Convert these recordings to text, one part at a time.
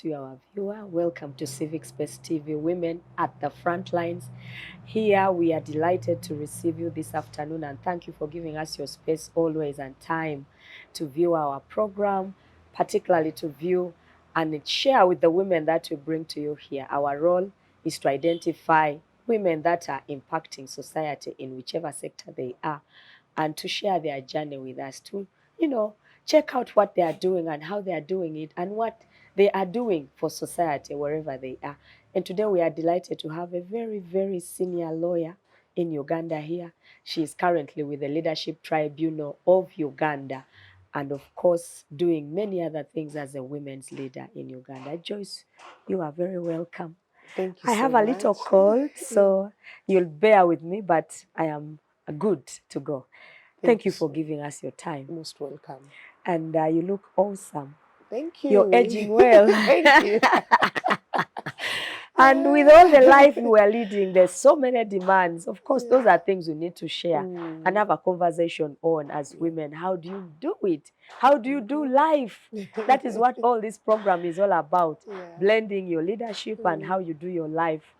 to you, our viewer. Welcome to Civic Space TV, Women at the Front Lines. Here we are delighted to receive you this afternoon, and thank you for giving us your space always and time to view our program, particularly to view and share with the women that we bring to you here. Our role is to identify women that are impacting society in whichever sector they are, and to share their journey with us, to, check out what they are doing and how they are doing it and what they are doing for society wherever they are. And today we are delighted to have a very, very senior lawyer in Uganda here. She is currently with the Leadership Tribunal of Uganda, and of course doing many other things as a women's leader in Uganda. Joyce, you are very welcome. Thank you I have so a little much. cold, so you'll bear with me, but I am good to go. Thank you for giving us your time. Most welcome. And you look awesome. Thank you. You're aging well. Thank you. And with all the life you are leading, there's so many demands. Of course, those are things we need to share and have a conversation on as women. How do you do it? How do you do life? That is what all this program is all about. Blending your leadership and how you do your life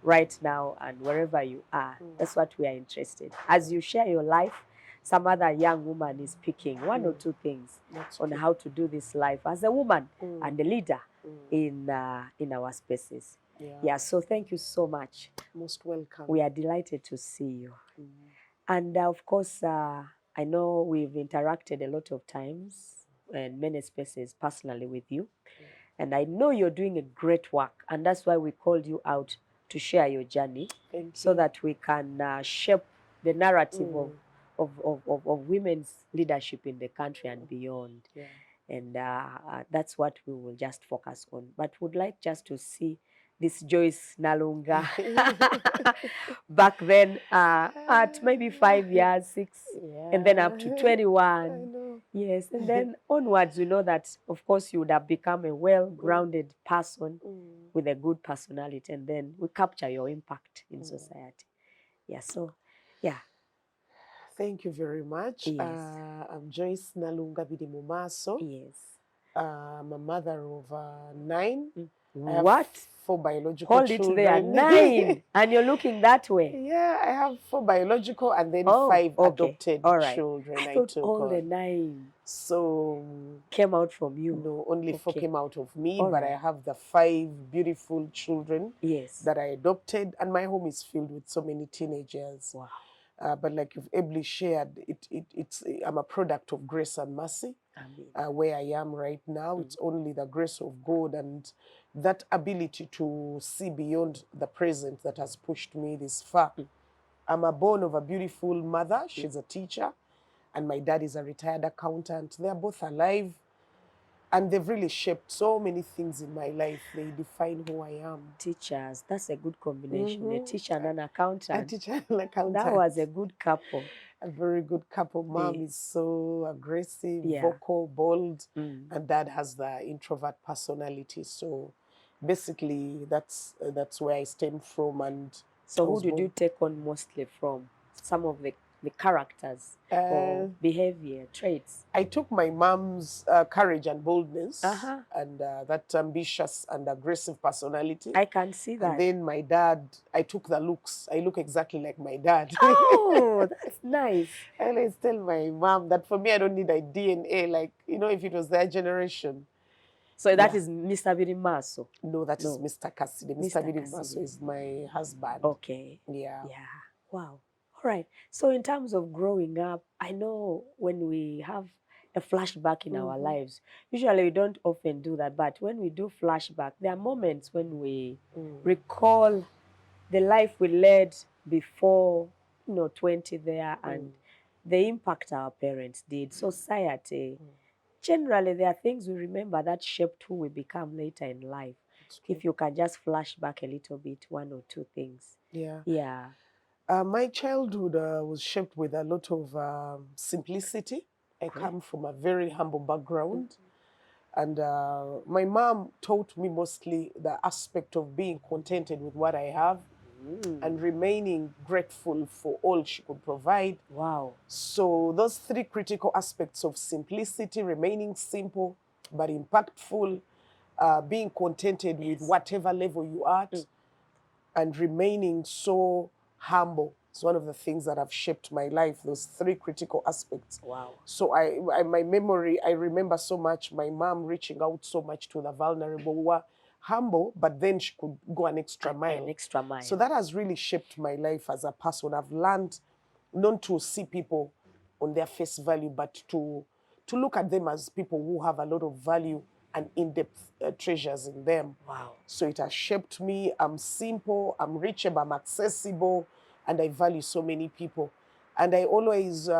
right now and wherever you are. That's what we are interested. As you share your life, some other young woman is picking one or two things on how to do this life as a woman and a leader in our spaces. Yeah, so thank you so much. Most welcome. We are delighted to see you. And of course, I know we've interacted a lot of times in many spaces personally with you. And I know you're doing a great work, and that's why we called you out to share your journey so that we can shape the narrative of women's leadership in the country and beyond. And that's what we will just focus on. But would like just to see this Joyce Nalunga back then at maybe 5 years, 6, and then up to 21. Yes, and then onwards, we know that, of course, you would have become a well-grounded person with a good personality, and then we capture your impact in society. Yeah, so, yeah. Thank you very much. Yes. I'm Joyce Nalunga Birimumaaso. Yes. I'm a mother of 9. What? 4 biological children. Hold it there, 9, and you're looking that way. Yeah, I have 4 biological and then 5 adopted children. I thought all the 9 so came out from you. No, only 4 came out of me, but I have the 5 beautiful children that I adopted, and my home is filled with so many teenagers. Wow. But like you've ably shared, I'm a product of grace and mercy. Where I am right now, it's only the grace of God and that ability to see beyond the present that has pushed me this far. I'm a born of a beautiful mother. She's a teacher, and my dad is a retired accountant. They're both alive, and they've really shaped so many things in my life. They define who I am. Teachers, that's a good combination. A teacher and an accountant. A teacher and an accountant. That was a good couple. A very good couple. Mom is so aggressive, vocal, bold, and dad has the introvert personality. So basically, that's where I stem from. And so who did you take on mostly from? Some of the characters or behavior, traits? I took my mom's courage and boldness and that ambitious and aggressive personality. I can see that. And then my dad, I took the looks. I look exactly like my dad. Oh, that's nice. I always tell my mom that for me, I don't need a DNA. Like, if it was their generation. So that is Mr. Birimumaaso? No, that is Mr. Cassidy. Mr. Birimumaaso is my husband. Okay. Yeah. Yeah. Wow. All right. So in terms of growing up, I know when we have a flashback in our lives, usually we don't often do that, but when we do flashback, there are moments when we recall the life we led before, 20 there, and the impact our parents did, society. Generally, there are things we remember that shaped who we become later in life. If you can just flash back a little bit, 1 or 2 things. Yeah. Yeah. My childhood was shaped with a lot of simplicity. I come from a very humble background. And my mom taught me mostly the aspect of being contented with what I have and remaining grateful for all she could provide. Wow. So those 3 critical aspects of simplicity, remaining simple but impactful, being contented with whatever level you are at, and remaining so humble. It's one of the things that have shaped my life, those three critical aspects. Wow. So my memory, I remember so much my mom reaching out so much to the vulnerable who were humble, but then she could go an extra mile. An extra mile. So that has really shaped my life as a person. I've learned not to see people on their face value, but to look at them as people who have a lot of value and in-depth treasures in them. Wow. So it has shaped me. I'm simple, I'm reachable, I'm accessible, and I value so many people. And I always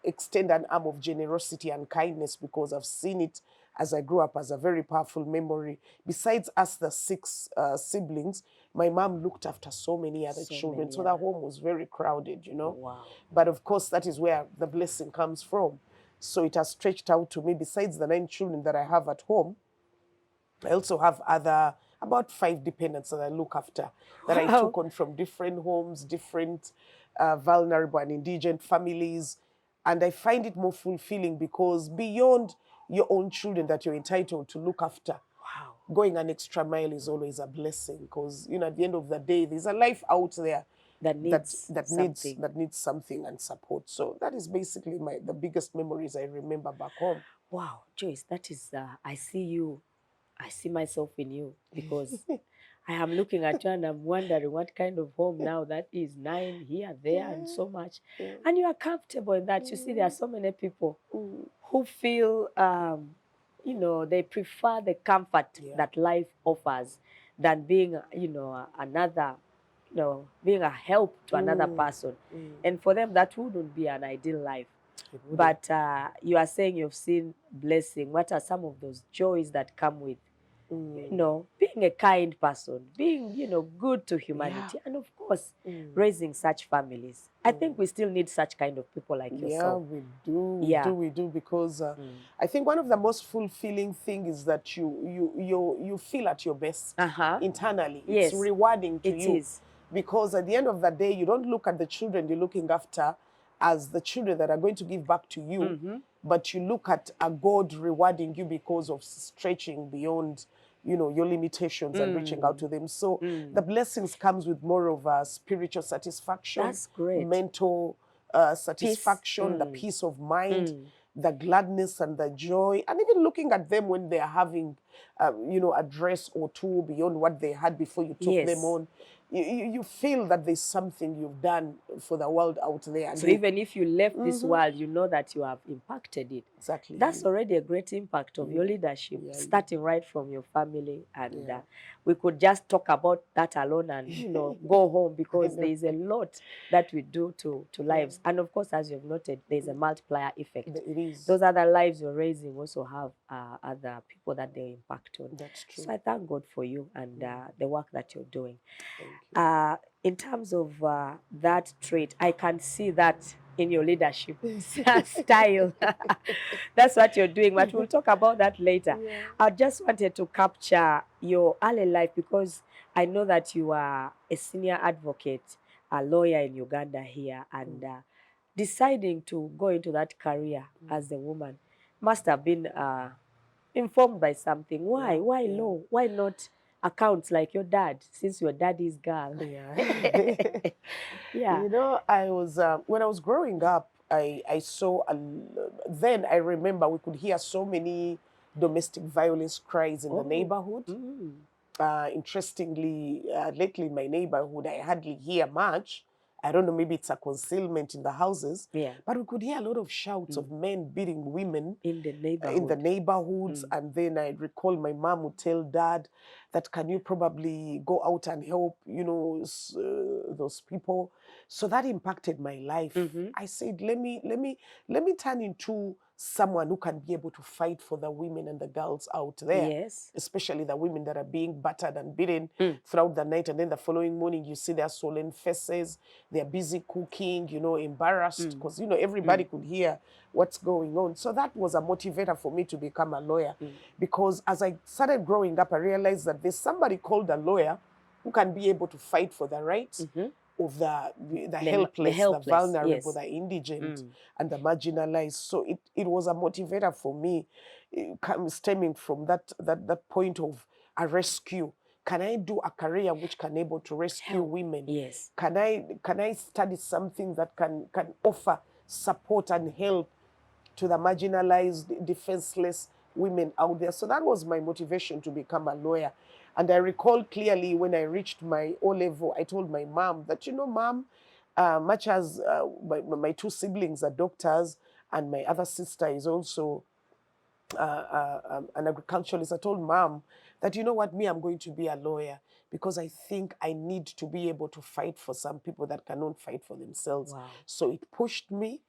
extend an arm of generosity and kindness because I've seen it as I grew up as a very powerful memory. Besides us, the 6 siblings, my mom looked after so many other children. So the home was very crowded, you know. Wow. But of course, that is where the blessing comes from. So it has stretched out to me. Besides the 9 children that I have at home, I also have about 5 dependents that I look after, that I took on from different homes, different vulnerable and indigent families. And I find it more fulfilling because beyond your own children that you're entitled to look after, going an extra mile is always a blessing because, you know, at the end of the day, there's a life out there that needs something and support. So that is basically the biggest memories I remember back home. Wow, Joyce, that is, I see myself in you because I am looking at you and I'm wondering what kind of home now that is. 9 here, there, and so much. And you are comfortable in that. You see, there are so many people who feel, you know, they prefer the comfort that life offers than being, you know, another, you know, being a help to another person. And for them, that wouldn't be an ideal life. But you are saying you've seen blessing. What are some of those joys that come with, you know, being a kind person, being, you know, good to humanity, and of course, raising such families? I think we still need such kind of people like yourself. Yeah, we do. We do because I think one of the most fulfilling things is that you feel at your best internally. It's rewarding to you. Because at the end of the day, you don't look at the children you're looking after as the children that are going to give back to you, but you look at a God rewarding you because of stretching beyond, you know, your limitations and reaching out to them. So the blessings comes with more of a spiritual satisfaction. That's great. Mental satisfaction, the peace of mind, the gladness and the joy, and even looking at them when they are having, you know, a dress or two beyond what they had before you took them on. You feel that there's something you've done for the world out there. So even if you left this world, you know that you have impacted it. Exactly. That's already a great impact of your leadership, starting right from your family. And we could just talk about that alone and, you know, go home because there is a lot that we do to lives. And of course, as you've noted, there's a multiplier effect. It is. Those other lives you're raising also have other people that they impact on. That's true. So I thank God for you and the work that you're doing. Thank you. In terms of that trait, I can see that in your leadership style. That's what you're doing, but we'll talk about that later. I just wanted to capture your early life because I know that you are a senior advocate, a lawyer in Uganda here, and deciding to go into that career as a woman must have been informed by something. Why? Why law? Why not accounts like your dad, since your daddy's girl? You know, I was when I was growing up, I saw then I remember we could hear so many domestic violence cries in the neighborhood. Interestingly, lately in my neighborhood, I hardly hear much. I don't know, maybe it's a concealment in the houses. But we could hear a lot of shouts of men beating women in the neighborhood. In the neighborhoods. And then I recall my mom would tell dad that, can you probably go out and help, you know, those people. So that impacted my life. I said, let me turn into someone who can be able to fight for the women and the girls out there, especially the women that are being battered and beaten throughout the night. And then the following morning, you see their swollen faces, they're busy cooking, you know, embarrassed because, you know, everybody could hear what's going on. So that was a motivator for me to become a lawyer because as I started growing up, I realized that there's somebody called a lawyer who can be able to fight for the rights of the helpless, the vulnerable, the indigent, and the marginalized. So it was a motivator for me. stemming from that point of a rescue. Can I do a career which can able to rescue women? Yes. Can I study something that can offer support and help to the marginalized, defenseless women out there? So that was my motivation to become a lawyer. And I recall clearly when I reached my O-level, I told my mom that, Mom, much as my two siblings are doctors and my other sister is also an agriculturalist, I told Mom that, you know what, I'm going to be a lawyer because I think I need to be able to fight for some people that cannot fight for themselves. Wow. So it pushed me.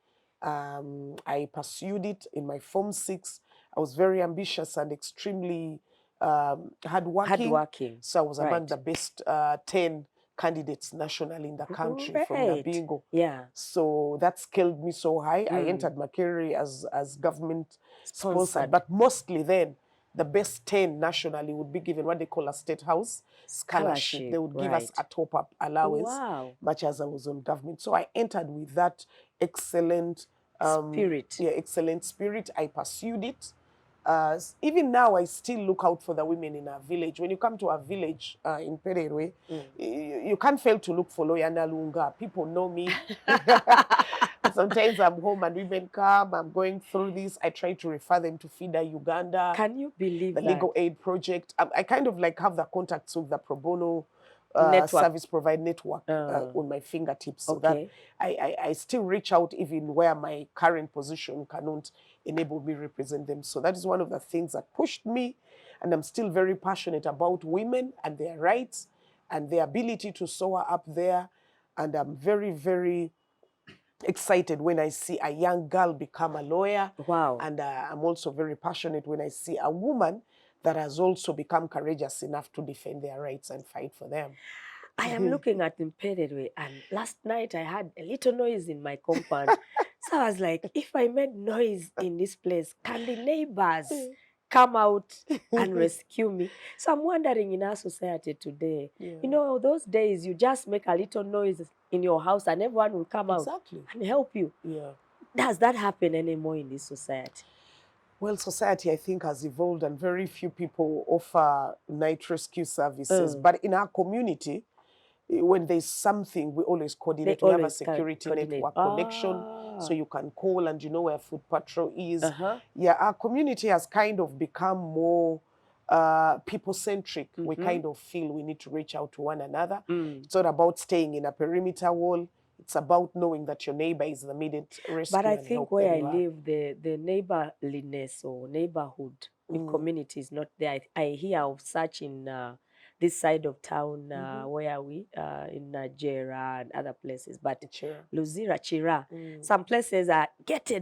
I pursued it in my Form 6. I was very ambitious and extremely hardworking. So I was among the best 10 candidates nationally in the country from the bingo. Yeah. So that scaled me so high. I entered my career as government sponsored, but mostly then the best 10 nationally would be given what they call a state house scholarship. They would give us a top-up allowance, much as I was on government. So I entered with that excellent spirit. Yeah, excellent spirit. I pursued it. Even now, I still look out for the women in our village. When you come to our village in Pererwe, you can't fail to look for Joyce Nalunga. People know me. Sometimes I'm home and women come, I'm going through this. I try to refer them to FIDA Uganda. Can you believe the that? Legal Aid Project. I kind of like have the contacts with the pro bono service provide network on my fingertips, so that I still reach out even where my current position cannot enable me represent them. So that is one of the things that pushed me, and I'm still very passionate about women and their rights and their ability to soar up there. And I'm very, very excited when I see a young girl become a lawyer. Wow. And I'm also very passionate when I see a woman that has also become courageous enough to defend their rights and fight for them. I am looking at Imperedwe, and last night I had a little noise in my compound. So I was like, if I made noise in this place, can the neighbors come out and rescue me? So I'm wondering, in our society today, those days you just make a little noise in your house and everyone will come out and help you. Yeah. Does that happen anymore in this society? Well, society, I think, has evolved, and very few people offer night rescue services. But in our community, when there's something, we always coordinate. We have a security network connection, so you can call and you know where Food Patrol is. Yeah, our community has kind of become more people-centric. We kind of feel we need to reach out to one another. It's not about staying in a perimeter wall. It's about knowing that your neighbor is the immediate rescue. But I think where I live, the neighborliness or neighborhood in community is not there. I hear of such in this side of town where we in Nigeria and other places. But Luzira, Chira, some places are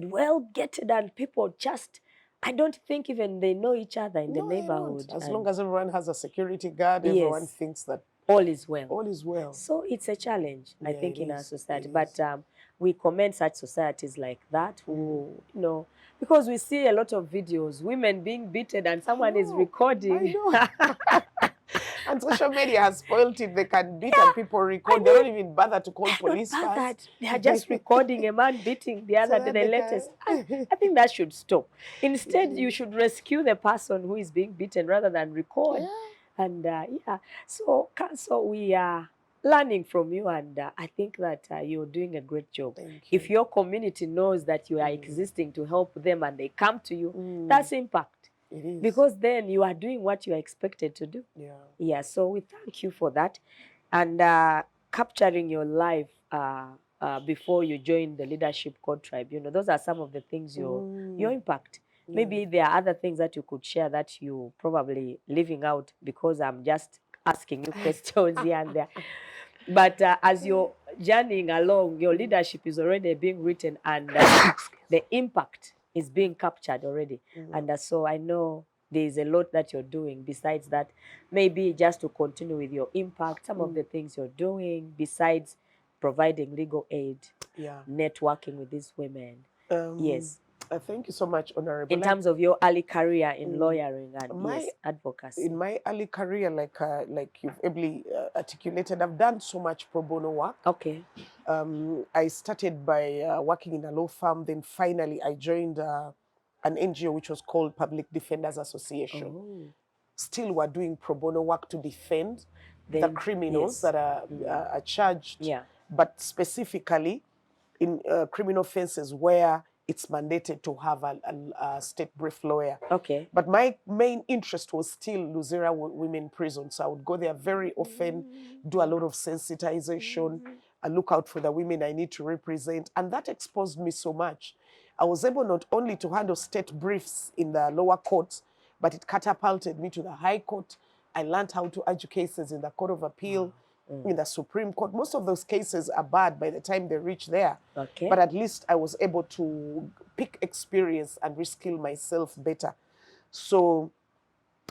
well gated, and people just, I don't think even they know each other in the neighborhood. As long as everyone has a security guard, everyone thinks that all is well. All is well. So it's a challenge, I think, in our society. But we commend such societies like that who, because we see a lot of videos, women being beaten and someone is recording. I know. And social media has spoiled it. They can beat and people record. They don't even bother to call police first. They are just recording a man beating the other, the latest. I think that should stop. Instead, you should rescue the person who is being beaten rather than record. And so we are learning from you, and I think that you're doing a great job. Thank you. If your community knows that you are existing to help them and they come to you, that's impact. It is. Because then you are doing what you are expected to do. Yeah, so we thank you for that. And capturing your life before you join the Leadership Code Tribunal, those are some of the things your impact. Maybe there are other things that you could share that you probably leaving out because I'm just asking you questions here and there. But as you're journeying along, your leadership is already being written, and the impact is being captured already. And so I know there's a lot that you're doing besides that. Maybe just to continue with your impact, some of the things you're doing besides providing legal aid, networking with these women. Yes. Thank you so much, Honorable. In terms of your early career in lawyering and advocacy. In my early career, like you've ably articulated, I've done so much pro bono work. Okay. I started by working in a law firm. Then finally, I joined an NGO which was called Public Defenders Association. Oh. Still, we're doing pro bono work to defend the criminals that are charged, but specifically in criminal offenses where it's mandated to have a state brief lawyer. Okay. But my main interest was still Luzera women prison. So I would go there very often, do a lot of sensitization, and look out for the women I need to represent. And that exposed me so much. I was able not only to handle state briefs in the lower courts, but it catapulted me to the high court. I learned how to argue cases in the Court of Appeal, in the Supreme Court. Most of those cases are bad by the time they reach there. Okay. But at least I was able to pick experience and reskill myself better. So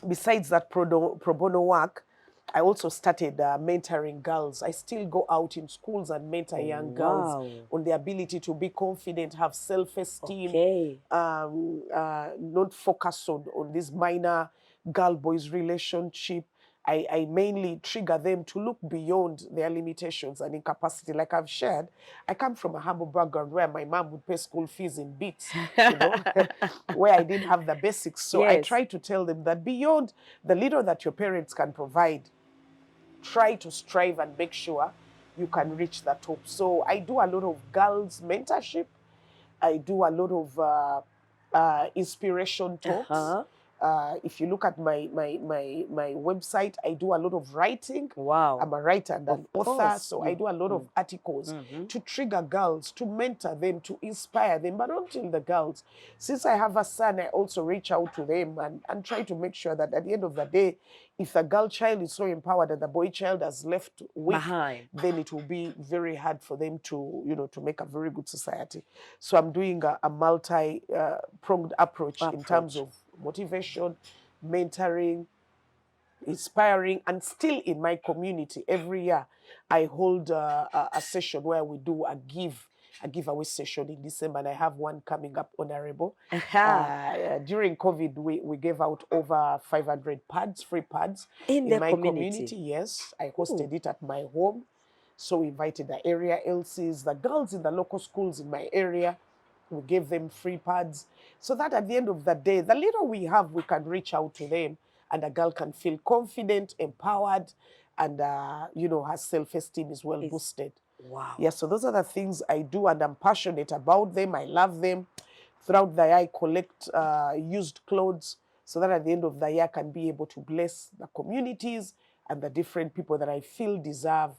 besides that pro bono work, I also started mentoring girls. I still go out in schools and mentor young girls on the ability to be confident, have self-esteem, not focus on this minor girl-boys relationship. I mainly trigger them to look beyond their limitations and incapacity. Like I've shared, I come from a humble background where my mom would pay school fees in bits, you know, where I didn't have the basics. So I try to tell them that beyond the little that your parents can provide, try to strive and make sure you can reach the top. So I do a lot of girls mentorship. I do a lot of inspiration talks. If you look at my website, I do a lot of writing. Wow. I'm a writer and an author, so I do a lot of articles to trigger girls, to mentor them, to inspire them, but not only the girls. Since I have a son, I also reach out to them and try to make sure that at the end of the day, if the girl child is so empowered and the boy child has left weak, then it will be very hard for them to, you know, to make a very good society. So I'm doing a multi-pronged approach in terms of motivation, mentoring, inspiring, and still in my community. Every year, I hold a session where we do a giveaway session in December, and I have one coming up, Honorable. During COVID, we gave out over 500 pads, free pads in my community. Yes, I hosted it at my home. So we invited the area LCs, the girls in the local schools in my area. We gave them free pads so that at the end of the day, the little we have, we can reach out to them and a girl can feel confident, empowered, and, you know, her self-esteem is well boosted. Wow. Yeah, so those are the things I do and I'm passionate about them. I love them. Throughout the year, I collect used clothes so that at the end of the year, I can be able to bless the communities and the different people that I feel deserve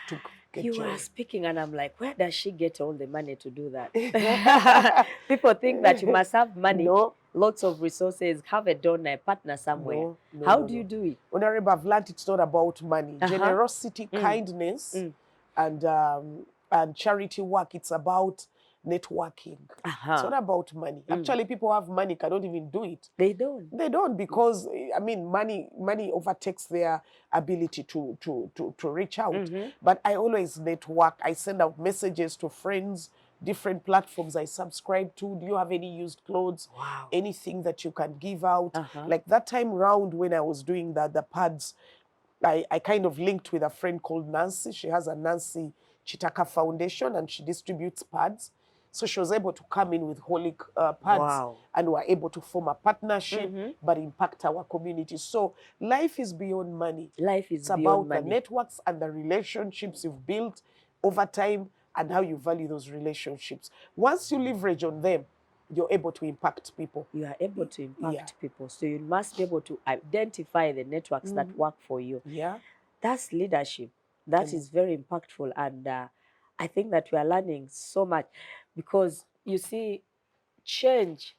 to get You joy. are speaking and I'm like, where does she get all the money to do that? People think that you must have money, lots of resources, have a donor, a partner somewhere. How do you do it? Honorable, I've learned it's not about money. Generosity, kindness, and charity work, it's about networking. It's not about money. Actually, people have money, cannot even do it. They don't. They don't because, I mean, money overtakes their ability to reach out. But I always network. I send out messages to friends, different platforms I subscribe to. Do you have any used clothes? Wow. Anything that you can give out? Like that time round when I was doing the pads, I kind of linked with a friend called Nancy. She has a Nancy Chitaka Foundation and she distributes pads. So she was able to come in with holic pads and were able to form a partnership but impact our community. So life is beyond money. Life is it's beyond about money. The networks and the relationships you've built over time and how you value those relationships. Once you leverage on them, you're able to impact people. You are able to impact people. So you must be able to identify the networks that work for you. Yeah. That's leadership. That is very impactful. And I think that we are learning so much because you see, change.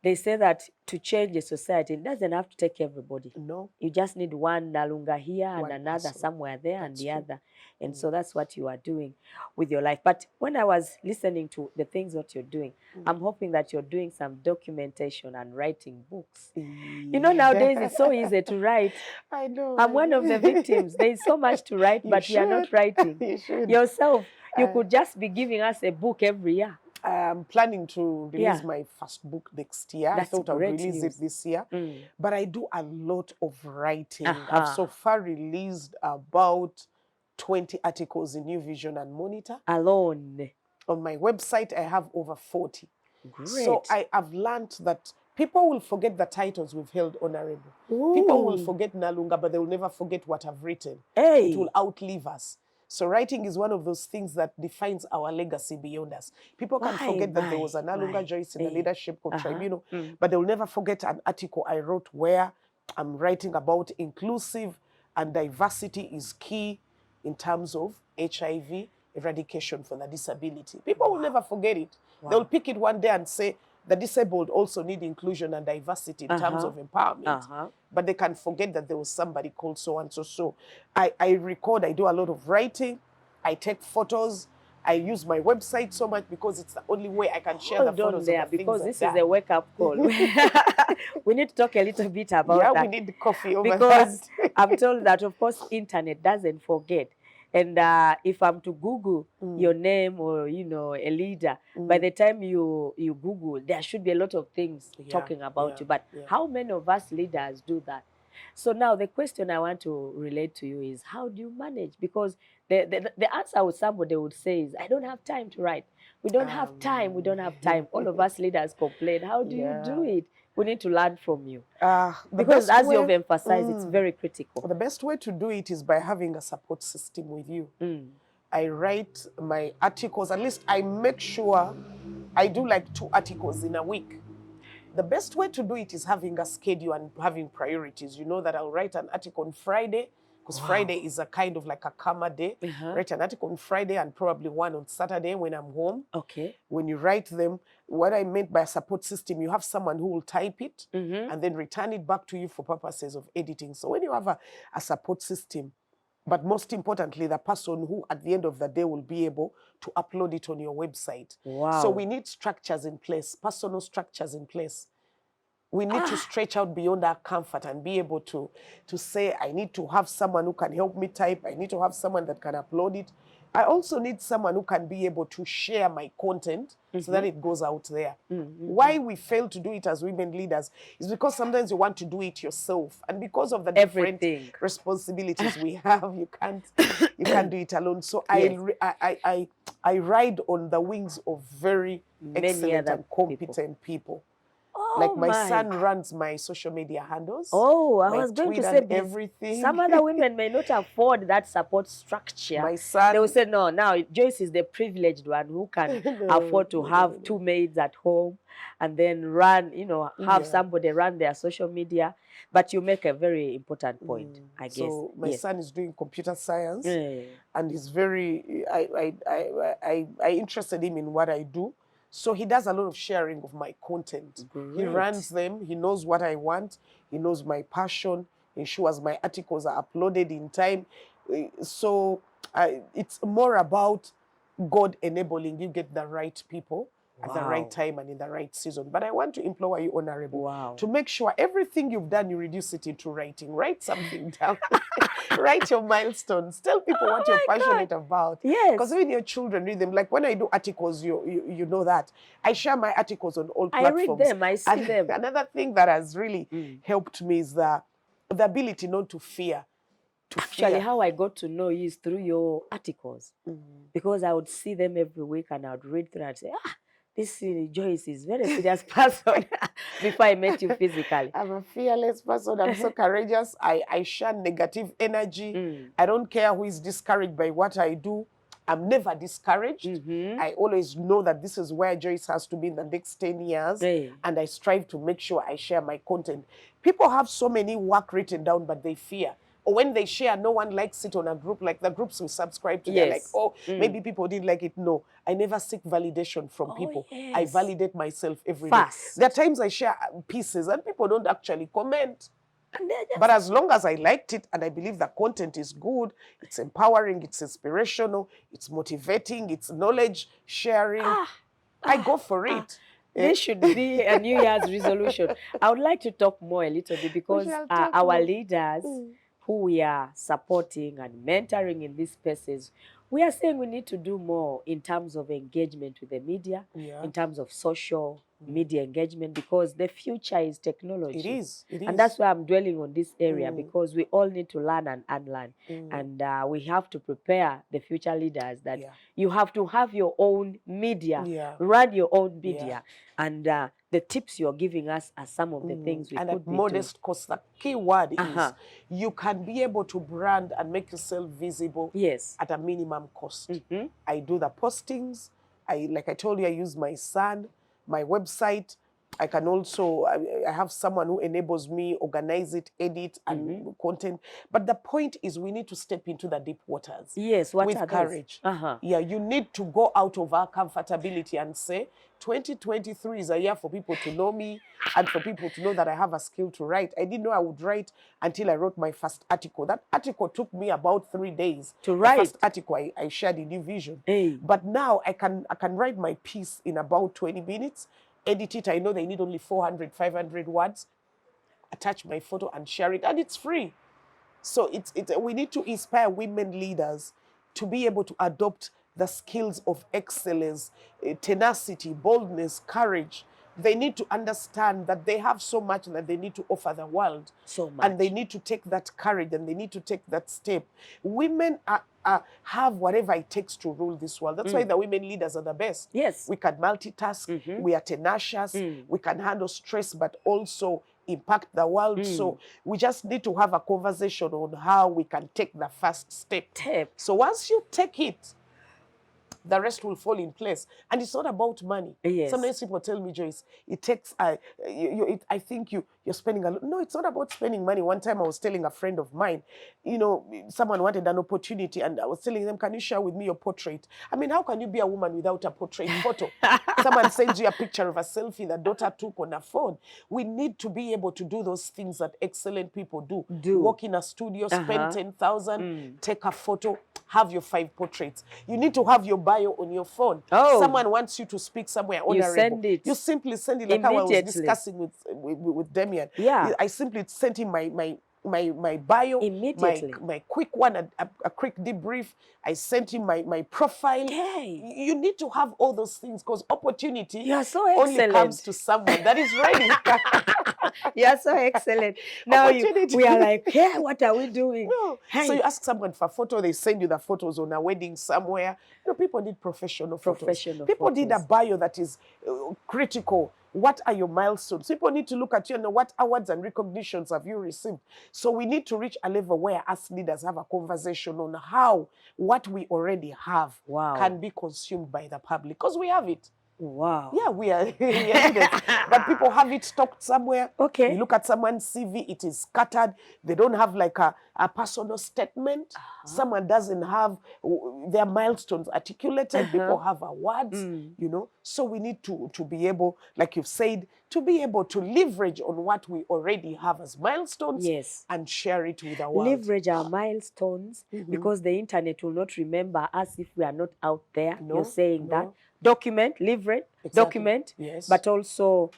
They say that to change a society, it doesn't have to take everybody. No. You just need one Nalunga here and another somewhere there and the other. And so that's what you are doing with your life. But when I was listening to the things that you're doing, I'm hoping that you're doing some documentation and writing books. You know, nowadays it's so easy to write. I know. I'm one of the victims. There's so much to write, but we are not writing. Yourself, you could just be giving us a book every year. I'm planning to release my first book next year. I thought I would release it this year. But I do a lot of writing. I've so far released about 20 articles in New Vision and Monitor. Alone. On my website, I have over 40. Great. So I've learned that people will forget the titles we've held honorable. People will forget Nalunga, but they will never forget what I've written. Hey. It will outlive us. So writing is one of those things that defines our legacy beyond us. People can forget that there was a Nalunga Joyce in the Leadership Code Tribunal, but they'll never forget an article I wrote where I'm writing about inclusive and diversity is key in terms of HIV eradication for the disability. People will never forget it. They'll pick it one day and say, the disabled also need inclusion and diversity in terms of empowerment. But they can forget that there was somebody called so and so. So I record, I do a lot of writing, I take photos, I use my website so much because it's the only way I can share the photos there, of the because things this is a wake-up call. We need to talk a little bit about that. Yeah, we need coffee over because that. I'm told that, of course, internet doesn't forget. And if I'm to Google your name or, a leader, by the time you Google, there should be a lot of things talking about you. But how many of us leaders do that? So now the question I want to relate to you is, how do you manage? Because the answer with somebody would say is, I don't have time to write. We don't have time. We don't have time. All of us leaders complain. How do you do it? We need to learn from you. Because as you've emphasized, it's very critical. The best way to do it is by having a support system with you. I write my articles, at least I make sure I do like 2 articles in a week. The best way to do it is having a schedule and having priorities. You know that I'll write an article on Friday, because Friday is a kind of like a calmer day. Write an article on Friday and probably one on Saturday when I'm home. Okay. When you write them, what I meant by a support system, you have someone who will type it and then return it back to you for purposes of editing. So when you have a support system, but most importantly, the person who at the end of the day will be able to upload it on your website. So we need structures in place, personal structures in place. We need to stretch out beyond our comfort and be able to say, I need to have someone who can help me type. I need to have someone that can upload it. I also need someone who can be able to share my content so that it goes out there. Why we fail to do it as women leaders is because sometimes you want to do it yourself. And because of the different responsibilities we have, you can't do it alone. So I ride on the wings of very excellent and competent people. Like my son runs my social media handles. Oh, I was going to say everything. Some other women may not afford that support structure. My son, they will say, no, now Joyce is the privileged one who can afford to have 2 maids at home and then run, have somebody run their social media. But you make a very important point, I guess. So my son is doing computer science and he's very, I interested him in what I do. So he does a lot of sharing of my content. He runs them. He knows what I want. He knows my passion. Ensures my articles are uploaded in time. So it's more about God enabling you get the right people at the right time and in the right season. But I want to implore you, Honorable, to make sure everything you've done, you reduce it into writing. Write something down. Write your milestones. Tell people what you're passionate about. Yes. Because when your children read them, like when I do articles, you know that. I share my articles on all platforms. I read them. I see them. Another thing that has really helped me is the ability not to fear. Actually, how I got to know you is through your articles. Because I would see them every week and I would read through and say, this Joyce is a very serious person before I met you physically. I'm a fearless person. I'm so courageous. I shun negative energy. I don't care who is discouraged by what I do. I'm never discouraged. I always know that this is where Joyce has to be in the next 10 years. And I strive to make sure I share my content. People have so many work written down, but they fear. Or when they share, no one likes it on a group, like the groups we subscribe to. They're like, oh, maybe people didn't like it. No, I never seek validation from people. I validate myself every day. There are times I share pieces and people don't actually comment. But as long as I liked it and I believe the content is good, it's empowering, it's inspirational, it's motivating, it's knowledge sharing, I go for it. This should be a New Year's resolution. I would like to talk more a little bit because our leaders who we are supporting and mentoring in these spaces, we are saying we need to do more in terms of engagement with the media, in terms of social media engagement, because the future is technology. It is. And that's why I'm dwelling on this area, because we all need to learn and unlearn. And we have to prepare the future leaders that you have to have your own media, run your own media. And the tips you're giving us are some of the things we and could at be modest cost. The key word is you can be able to brand and make yourself visible at a minimum cost. I do the postings. Like I told you, I use my son, my website. I can also, I have someone who enables me, organize it, edit, and content. But the point is we need to step into the deep waters. Yes, what with courage. Yeah, you need to go out of our comfortability and say, 2023 is a year for people to know me and for people to know that I have a skill to write. I didn't know I would write until I wrote my first article. That article took me about 3 days to write. The first article I shared in New Vision. But now I can write my piece in about 20 minutes, edit it. I know they need only 400, 500 words, attach my photo and share it, and it's free. So we need to inspire women leaders to be able to adopt the skills of excellence, tenacity, boldness, courage. They need to understand that they have so much that they need to offer the world. So much. And they need to take that courage and they need to take that step. Women have whatever it takes to rule this world. That's why the women leaders are the best. Yes. We can multitask. We are tenacious. We can handle stress, but also impact the world. So we just need to have a conversation on how we can take the first step. So once you take it, the rest will fall in place. And it's not about money. Yes. Sometimes people tell me, Joyce, it takes, I think you're spending a lot. No, it's not about spending money. One time I was telling a friend of mine, someone wanted an opportunity and I was telling them, can you share with me your portrait? I mean, how can you be a woman without a portrait photo? Someone sends you a picture of a selfie the daughter took on a phone. We need to be able to do those things that excellent people do. Walk in a studio, spend 10,000, take a photo, have your 5 portraits. You need to have your bio on your phone. Someone wants you to speak somewhere honorable. You send it. You simply send it, like how I was discussing with Damien. Yeah. I simply sent him my bio, immediately, my quick one, a quick debrief. I sent him my profile. You need to have all those things because opportunity only comes to someone that is ready. You're so excellent. Now we are like, what are we doing? No. So you ask someone for a photo, they send you the photos on a wedding somewhere. People need professional photos. People need a bio that is critical. What are your milestones? People need to look at you and know what awards and recognitions have you received. So we need to reach a level where us leaders have a conversation on how what we already have can be consumed by the public. Because we have it. Wow. Yeah, we are leaders. But people have it stocked somewhere. Okay. You look at someone's CV, it is scattered. They don't have like a personal statement. Someone doesn't have their milestones articulated. People have awards, So we need to be able, like you've said, to be able to leverage on what we already have as milestones and share it with the world. Leverage our milestones because the internet will not remember us if we are not out there. You're saying that. Document, leverage, document, but also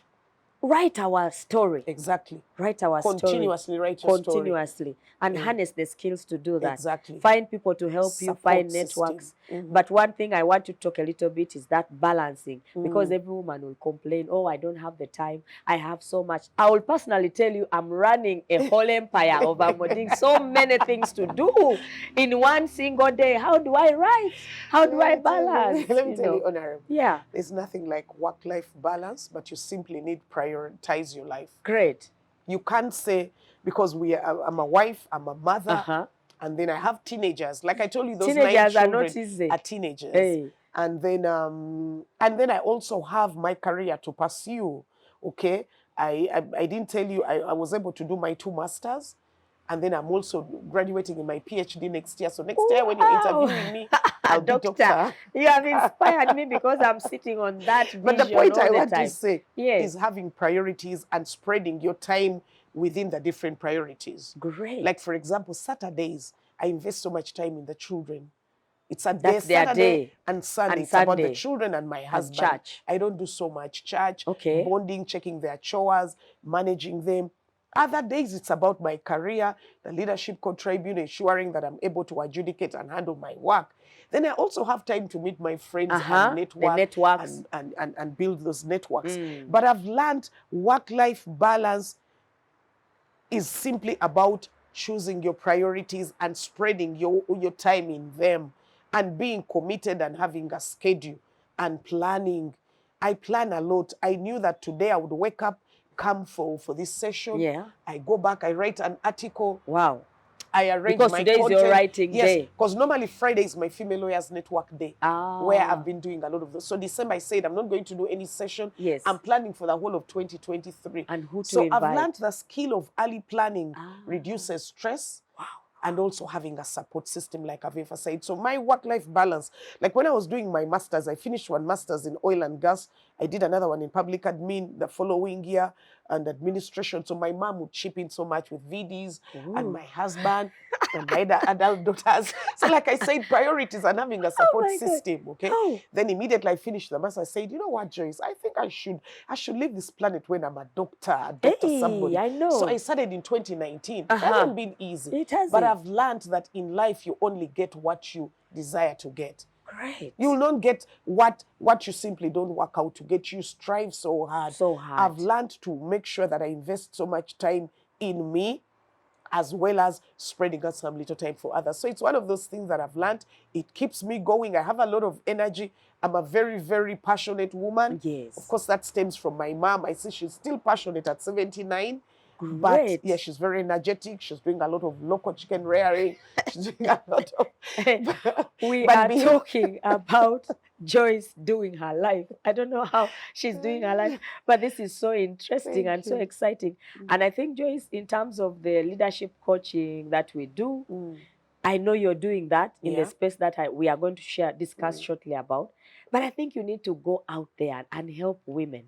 write our story. Exactly. Write our continuously story. Write your continuously. And harness the skills to do that. Exactly. Find people to help you, find networks. But one thing I want to talk a little bit is that balancing. Because every woman will complain, I don't have the time. I have so much. I will personally tell you, I'm running a whole empire of Amoding. So many things to do in one single day. How do I write? How do I balance? Let me tell you, Honorable. Yeah. There's nothing like work-life balance, but you simply need to prioritize your life. Great. You can't say, because I'm a wife, I'm a mother, and then I have teenagers. Like I told you, those teenagers 9 are children not easy. Are teenagers. And then I also have my career to pursue. Okay, I didn't tell you I was able to do my 2 masters, and then I'm also graduating in my PhD next year. So next year when you're interviewing me, I'll be doctor. You have inspired me because I'm sitting on that vision. But the point I want to say is having priorities and spreading your time within the different priorities. Great. Like, for example, Saturdays, I invest so much time in the children. It's a That's day, their Saturday day. and Sunday. And it's about the children and my husband. Church. I don't do so much church, Okay. bonding, checking their chores, managing them. Other days, it's about my career, the Leadership Code Tribunal, ensuring that I'm able to adjudicate and handle my work. Then I also have time to meet my friends and The network networks. and build those networks. Mm. But I've learned work-life balance is simply about choosing your priorities and spreading your time in them and being committed and having a schedule and planning. I plan a lot. I knew that today I would wake up, come for this session. Yeah. I go back, I write an article. Wow. I arrange Because my today content. is your writing yes, day. because normally Friday is my Female Lawyers Network day, where I've been doing a lot of those. So December, I said I'm not going to do any session. Yes. I'm planning for the whole of 2023. And who to so invite? I've learned the skill of early planning reduces stress. Wow. And also having a support system, like I've emphasized. So my work-life balance, like when I was doing my master's, I finished one master's in oil and gas. I did another one in public admin the following year and administration. So my mom would chip in so much with VDs and my husband and my adult daughters. So like I said, priorities and having a support system, okay? Then immediately I finished the master. I said, you know what, Joyce, I think I should leave this planet when I'm a doctor somebody. I know. So I started in 2019. It hasn't been easy. It hasn't. But I've learned that in life, you only get what you desire to get. Great. You will not get what you simply don't work out to get. You strive so hard. So hard. I've learned to make sure that I invest so much time in me, as well as spreading out some little time for others. So it's one of those things that I've learned. It keeps me going. I have a lot of energy. I'm a very, very passionate woman. Yes. Of course, that stems from my mom. I see she's still passionate at 79. Great. But yeah, she's very energetic. She's doing a lot of local chicken rearing. She's doing a lot of... We are talking about Joyce doing her life. I don't know how she's doing her life, but this is so interesting and so exciting. And I think, Joyce, in terms of the leadership coaching that we do, I know you're doing that in the space that we are going to discuss shortly about. But I think you need to go out there and help women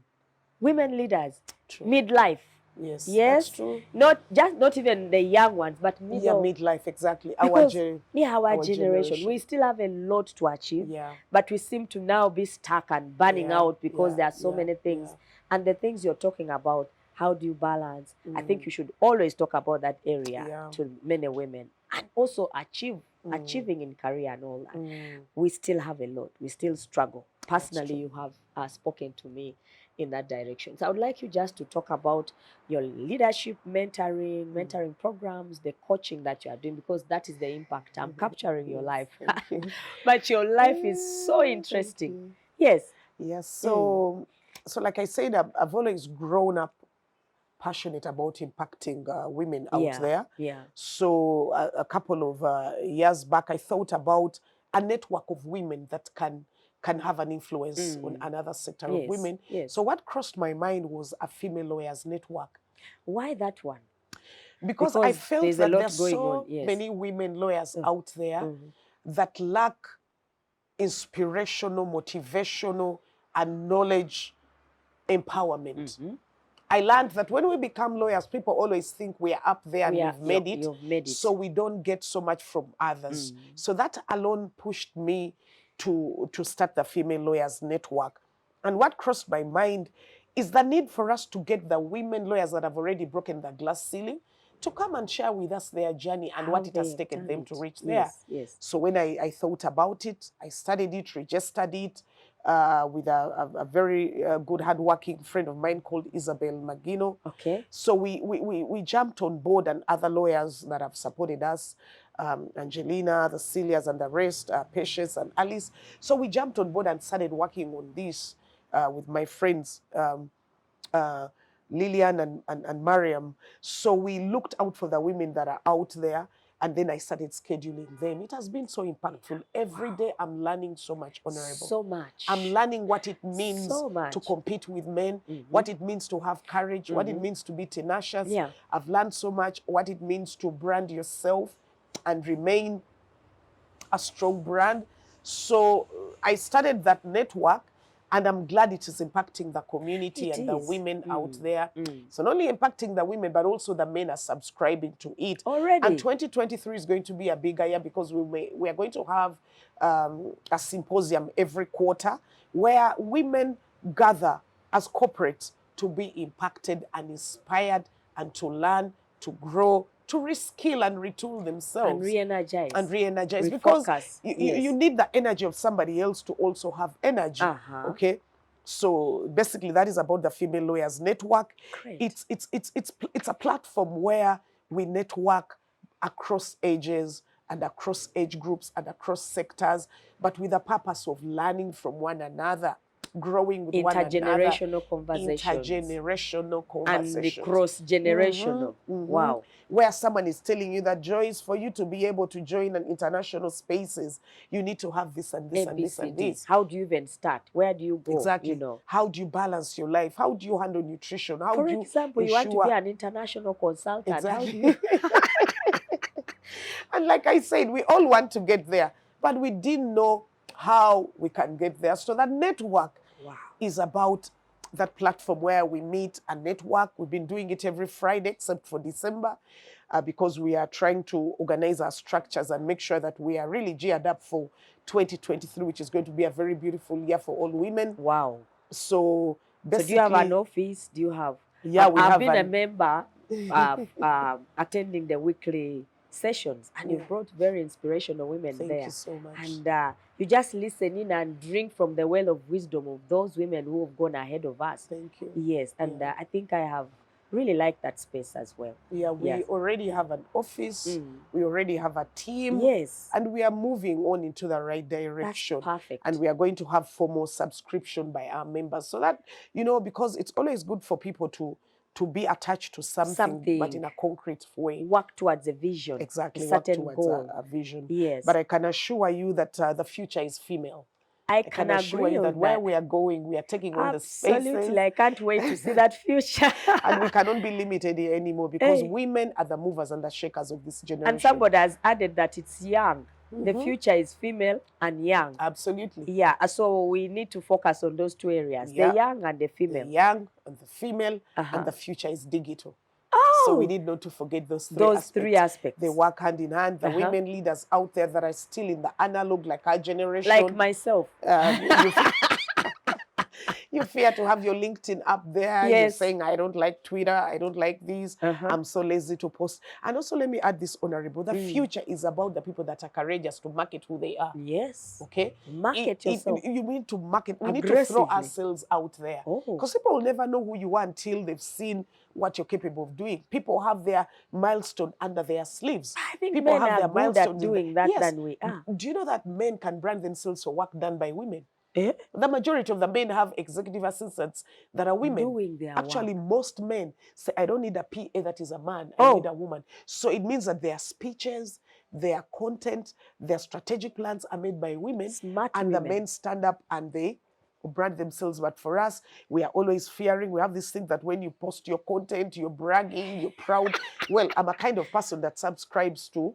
leaders, midlife. Yes, yes, that's true. Not even the young ones, but midlife, exactly. Our generation. We still have a lot to achieve, but we seem to now be stuck and burning out because there are so many things. And the things you're talking about, how do you balance? I think you should always talk about that area to many women. And also achieving in career and all that. We still have a lot. We still struggle. Personally, you have spoken to me in that direction. So I would like you just to talk about your leadership mentoring programs, the coaching that you are doing, because that is the impact. I'm capturing your life. But your life is so interesting. Yes. Yes. So like I said, I've always grown up passionate about impacting women out there. Yeah. So a couple of years back, I thought about a network of women that can have an influence on another sector of women. Yes. So what crossed my mind was a female lawyers network. Why that one? Because I felt that there's so many women lawyers out there that lack inspirational, motivational, and knowledge empowerment. I learned that when we become lawyers, people always think we are up there and we've made it. So we don't get so much from others. So that alone pushed me to start the Female Lawyers Network. And what crossed my mind is the need for us to get the women lawyers that have already broken the glass ceiling to come and share with us their journey and what it has taken them to reach there. Yes. So when I thought about it, I studied it, registered it with a very good, hardworking friend of mine called Isabel Magino. Okay. So we jumped on board, and other lawyers that have supported us, Angelina, the Celias, and the rest, Patience and Alice. So we jumped on board and started working on this with my friends, Lillian and Mariam. So we looked out for the women that are out there, and then I started scheduling them. It has been so impactful. Every day I'm learning so much, Honorable. So much. I'm learning what it means to compete with men, what it means to have courage, what it means to be tenacious. Yeah. I've learned so much what it means to brand yourself and remain a strong brand. So I started that network, and I'm glad it is impacting the community and the women out there. So not only impacting the women, but also the men are subscribing to it. Already. And 2023 is going to be a bigger year because we are going to have a symposium every quarter where women gather as corporates to be impacted and inspired and to learn, to grow, to reskill and retool themselves. And re-energize. And re-energize. Because you need the energy of somebody else to also have energy. Okay? So basically that is about the Female Lawyers Network. Great. It's a platform where we network across ages and across age groups and across sectors, but with the purpose of learning from one another, growing with one another. Intergenerational conversations. Intergenerational conversations. And the cross-generational. Wow. Where someone is telling you that, Joyce, for you to be able to join an international spaces, you need to have this and this and this and this. How do you even start? Where do you go? Exactly. You know. How do you balance your life? How do you handle nutrition? How For do you example, you want to be an international consultant. Exactly. How do you... And like I said, we all want to get there, but we didn't know how we can get there. So that network is about that platform where we meet and network. We've been doing it every Friday except for December because we are trying to organize our structures and make sure that we are really geared up for 2023, which is going to be a very beautiful year for all women. Wow. So basically... So do you have an office? Do you have... Yeah, I've been a member attending the weekly sessions, and you brought very inspirational women there. Thank you so much. And you just listen in and drink from the well of wisdom of those women who have gone ahead of us. Thank you. Yes, and I think I have really liked that space as well. Yeah, we already have an office. We already have a team. Yes. And we are moving on into the right direction. That's perfect. And we are going to have formal subscription by our members. So that, you know, because it's always good for people to be attached to something, but in a concrete way. Work towards a vision. Exactly, a certain work goal. towards a vision. Yes. But I can assure you that the future is female. I can assure agree you on that where we are going, we are taking on the spaces. Absolutely, I can't wait to see that future. And we cannot be limited here anymore because women are the movers and the shakers of this generation. And somebody has added that it's young. The future is female and young. Absolutely. Yeah, so we need to focus on those two areas, the young and the female. The young and the female, and the future is digital. Oh! So we need not to forget those three aspects. They work hand in hand. The women leaders out there that are still in the analog, like our generation. Like myself. You fear to have your LinkedIn up there. You're saying, I don't like Twitter. I don't like these. I'm so lazy to post. And also, let me add this, Honorable. The future is about the people that are courageous to market who they are. Yes. Okay? Market yourself. You need to market. We need to throw ourselves out there. Because people will never know who you are until they've seen what you're capable of doing. People have their milestone under their sleeves. I think people men have are their good at doing that than we are. Do you know that men can brand themselves for work done by women? The majority of the men have executive assistants that are women. Doing their Actually, work. Most men say, I don't need a PA that is a man. I need a woman. So it means that their speeches, their content, their strategic plans are made by women. Smart and women. The men stand up and they brand themselves. But for us, we are always fearing. We have this thing that when you post your content, you're bragging, you're proud. Well, I'm a kind of person that subscribes to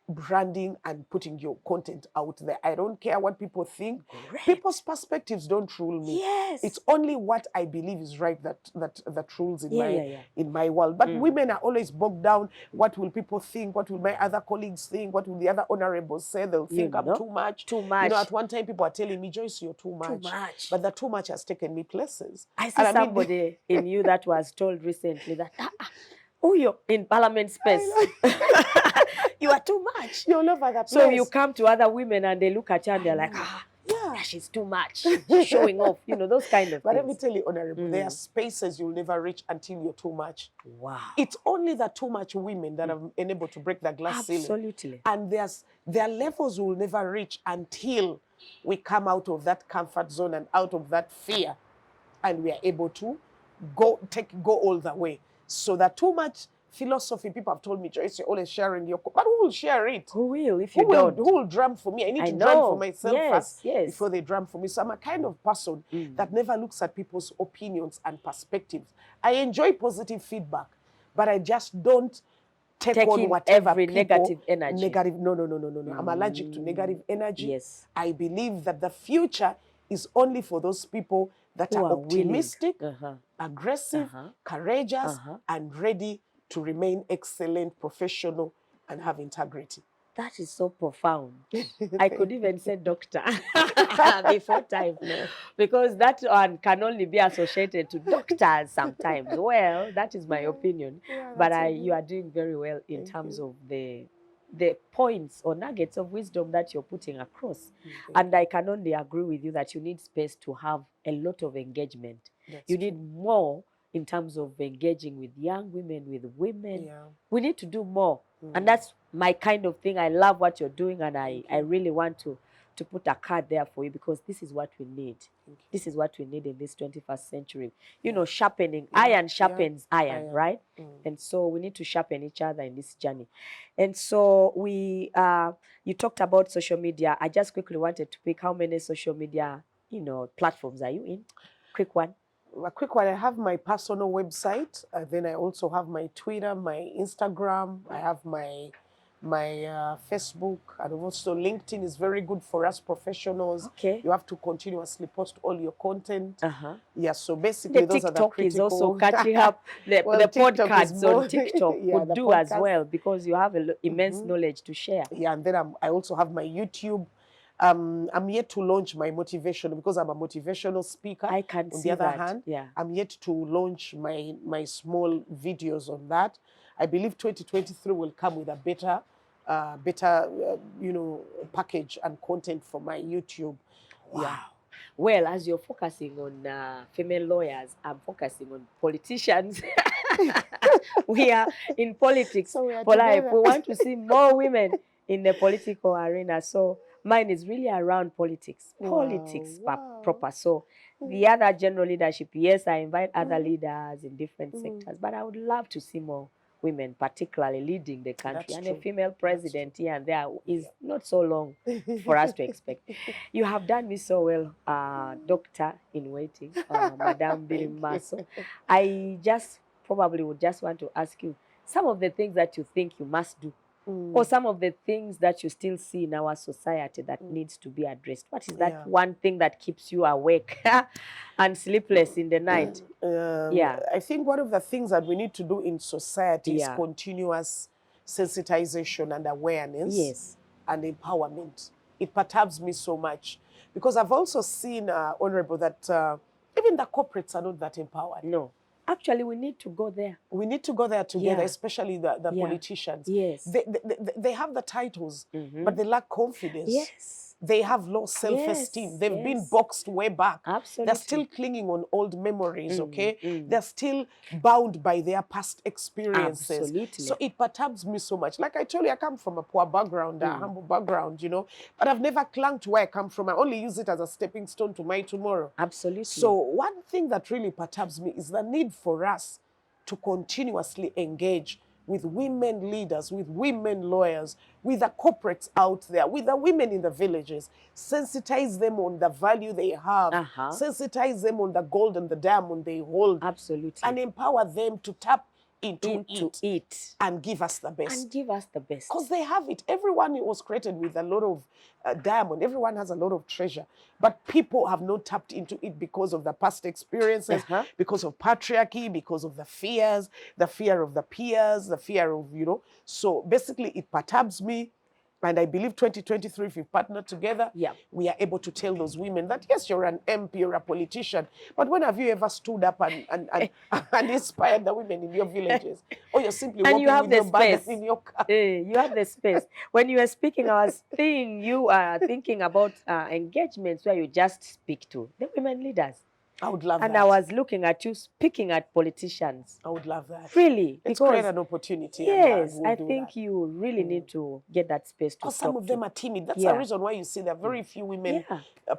branding and putting your content out there. I don't care what people think. Great. People's perspectives don't rule me. Yes. It's only what I believe is right that rules in my world. But women are always bogged down. What will people think? What will my other colleagues think? What will the other honorables say? They'll think I'm too much. Too much. You know, at one time people are telling me, Joyce, you're too much. Too much. But the too much has taken me places. I see somebody in you that was told recently that, oh, you're in parliament space. You are too much. You're all over the place. So you come to other women and they look at you and they're like, she's too much. She's showing off. You know, those kind of But things. let me tell you, Honorable, there are spaces you'll never reach until you're too much. Wow. It's only the too much women that have been able to break the glass ceiling. Absolutely. And there are levels we'll never reach until we come out of that comfort zone and out of that fear. And we are able to go all the way. So that too much philosophy, people have told me, Joyce, you're always sharing your... But who will share it? Who will if you don't? Who will drum for me? I need to drum for myself first before they drum for me. So I'm a kind of person that never looks at people's opinions and perspectives. I enjoy positive feedback, but I just don't take on whatever every negative energy. No. I'm allergic to negative energy. Yes. I believe that the future is only for those people that are optimistic, aggressive, courageous, and ready to remain excellent, professional, and have integrity. That is so profound. I could even say doctor before time, because that one can only be associated to doctors sometimes. Well, that is my opinion. Yeah, But that's you are doing very well in Thank terms you. of the points or nuggets of wisdom that you're putting across. Thank And I can only agree with you that you need space to have a lot of engagement. That's You true. need more in terms of engaging with young women, with women. Yeah. We need to do more. And that's my kind of thing. I love what you're doing, and I really want to put a card there for you, because this is what we need. This is what we need in this 21st century. You know, sharpening. Iron sharpens iron, right? And so we need to sharpen each other in this journey. And so you talked about social media. I just quickly wanted to pick, how many social media, platforms are you in? Quick one. A quick one, I have my personal website. Then I also have my Twitter, my Instagram. I have my Facebook, and also LinkedIn is very good for us professionals. Okay. You have to continuously post all your content. Yeah, so The basically those are the TikTok critical. is also catching up. The TikTok is podcasts more- on TikTok Yeah, could the do as podcast. well, because you have immense knowledge to share. Yeah, and then I also have my YouTube. I'm yet to launch my motivation, because I'm a motivational speaker. I can On see the other that. hand, Yeah. I'm yet to launch my small videos on that. I believe 2023 will come with a better package and content for my YouTube. Wow. Yeah. Well, as you're focusing on female lawyers, I'm focusing on politicians. We are in politics So we are for life. together. We want to see more women in the political arena. So mine is really around politics. Politics proper. So the other general leadership, yes, I invite other leaders in different sectors, but I would love to see more women, particularly leading the country. That's and true. a female president here and there is not so long for us to expect. You have done me so well, Doctor in Waiting, Madam Birimumaaso. I just probably would just want to ask you some of the things that you think you must do, or some of the things that you still see in our society that needs to be addressed. What is that one thing that keeps you awake and sleepless in the night? I think one of the things that we need to do in society is continuous sensitization and awareness. Yes. And empowerment. It perturbs me so much, because I've also seen, Honorable, that even the corporates are not that empowered. No. Actually, we need to go there. We need to go there together, especially the politicians. Yes. They have the titles, but they lack confidence. Yes. They have low self-esteem. They've been boxed way back. Absolutely. They're still clinging on old memories, okay? They're still bound by their past experiences. Absolutely. So it perturbs me so much. Like I told you, I come from a poor background, a humble background, but I've never clung to where I come from. I only use it as a stepping stone to my tomorrow. Absolutely. So one thing that really perturbs me is the need for us to continuously engage with women leaders, with women lawyers, with the corporates out there, with the women in the villages. Sensitize them on the value they have. Sensitize them on the gold and the diamond they hold. Absolutely. And empower them to tap into it and give us the best. And give us the best. Because they have it. Everyone was created with a lot of diamond. Everyone has a lot of treasure. But people have not tapped into it because of the past experiences, because of patriarchy, because of the fear of the peers, the fear of, So basically it perturbs me. And I believe 2023, if we partner together, we are able to tell those women that, yes, you're an MP, you're a politician, but when have you ever stood up and inspired the women in your villages? Or you're simply walking with your bag in your car? You have the space. When you were speaking, I was thinking you are thinking about engagements where you just speak to the women leaders. I would love that. And I was looking at you speaking at politicians. I would love that. Really? Let's create an opportunity. Yes, I think you really need to get that space to talk. Because some of them are timid. That's the reason why you see there are very few women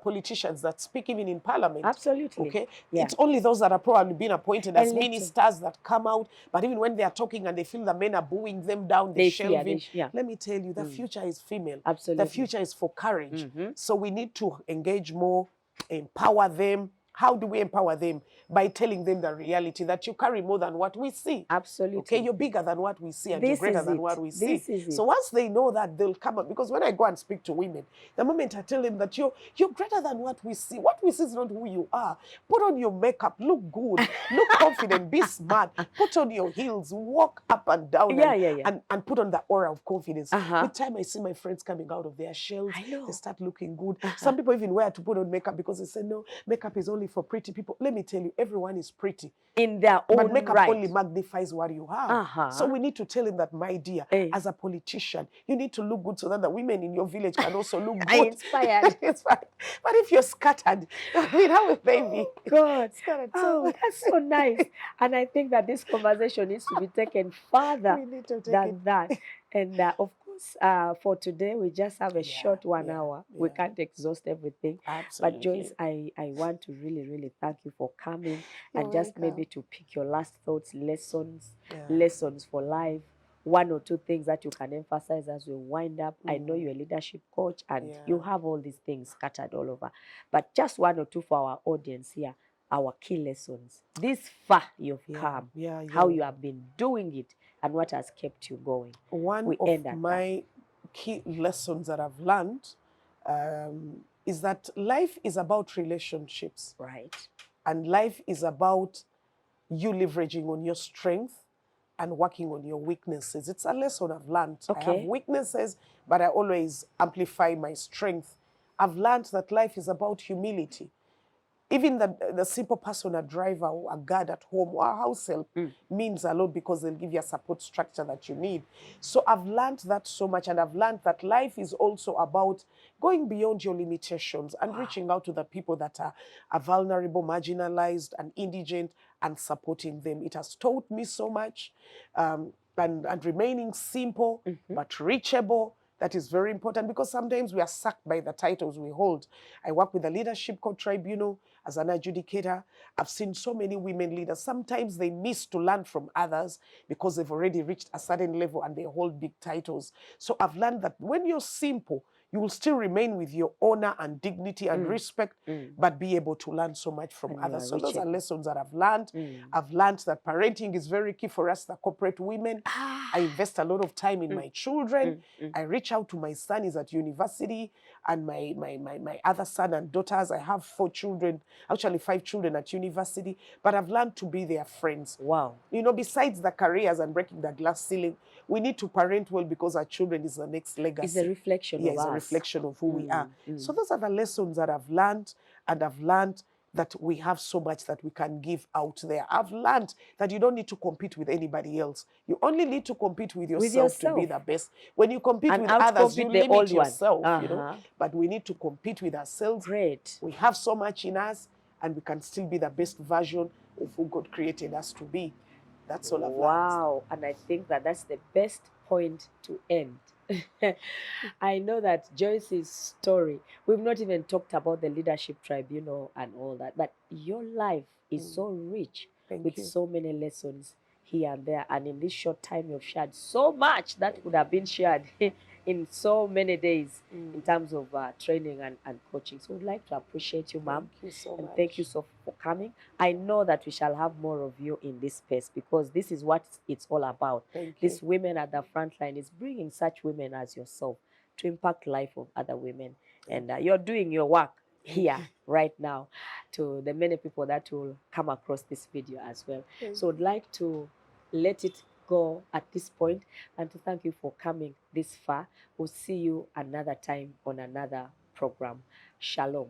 politicians that speak even in parliament. Absolutely. Okay? It's only those that are probably being appointed as ministers that come out. But even when they are talking and they feel the men are booing them down, they shelving. Let me tell you, the future is female. Absolutely. The future is for courage. So we need to engage more, empower them, How do we empower them? By telling them the reality that you carry more than what we see. Absolutely. Okay, you're bigger than what we see, and you're This greater is than it. what we This see. is it. So once they know that, they'll come up. Because when I go and speak to women, the moment I tell them that you're greater than what we see is not who you are. Put on your makeup, look good, look confident, be smart, put on your heels, walk up and down, and put on the aura of confidence. With time, I see my friends coming out of their shells. They start looking good. Some people even wear to put on makeup because they say, no, makeup is only for pretty people. Let me tell you, everyone is pretty in their own but makeup right. only magnifies what you have. So we need to tell him that, my dear, as a politician, you need to look good so that the women in your village can also look good. Inspired. But if you're scattered, I mean, how a baby? God. Scattered. That's so nice. And I think that this conversation needs to be taken further than that. And of course, for today, we just have a short 1 hour. We can't exhaust everything. Absolutely. But Joyce, I want to really, really thank you for coming. And just maybe to pick your last thoughts, lessons for life, 1 or 2 things that you can emphasize as we wind up. I know you're a leadership coach and you have all these things scattered all over. But just 1 or 2 for our audience here, our key lessons. This far you've come, how you have been doing it, and what has kept you going. One of my key lessons that I've learned is that life is about relationships. Right. And life is about you leveraging on your strength and working on your weaknesses. It's a lesson I've learned. I have weaknesses, but I always amplify my strength. I've learned that life is about humility. Even the simple person, a driver or a guard at home or a house help means a lot because they'll give you a support structure that you need. So I've learned that so much, and I've learned that life is also about going beyond your limitations and reaching out to the people that are vulnerable, marginalized, and indigent, and supporting them. It has taught me so much, and remaining simple but reachable. That is very important because sometimes we are sucked by the titles we hold. I work with the Leadership Code Tribunal as an adjudicator. I've seen so many women leaders. Sometimes they miss to learn from others because they've already reached a certain level and they hold big titles. So I've learned that when you're simple, you will still remain with your honor and dignity and respect, but be able to learn so much from others. So those are lessons that I've learned. I've learned that parenting is very key for us, the corporate women. I invest a lot of time in my children. I reach out to my son, he's at university, and my other son and daughters. I have 4 children, actually 5 children at university, but I've learned to be their friends. Wow. You know, besides the careers and breaking the glass ceiling, we need to parent well because our children is the next legacy. It's a reflection of us. It's a reflection of who we are. So those are the lessons that I've learned, and I've learned that we have so much that we can give out there. I've learned that you don't need to compete with anybody else. You only need to compete with yourself to be the best. When you compete with others, you limit yourself, you know. But we need to compete with ourselves. Great. We have so much in us, and we can still be the best version of who God created us to be. That's all I've learned. Wow. And I think that that's the best point to end. I know that Joyce's story, we've not even talked about the Leadership Tribunal and all that, but your life is so rich with so many lessons here and there. And in this short time, you've shared so much that would have been shared in so many days in terms of training and coaching. So we'd like to appreciate you, ma'am. Thank you so much. Thank you so for coming. I know that we shall have more of you in this space because this is what it's all about. These women at the front line is bringing such women as yourself to impact life of other women. And you're doing your work here right now to the many people that will come across this video as well. So I'd like to let it go at this point and to thank you for coming this far. We'll see you another time on another program. Shalom.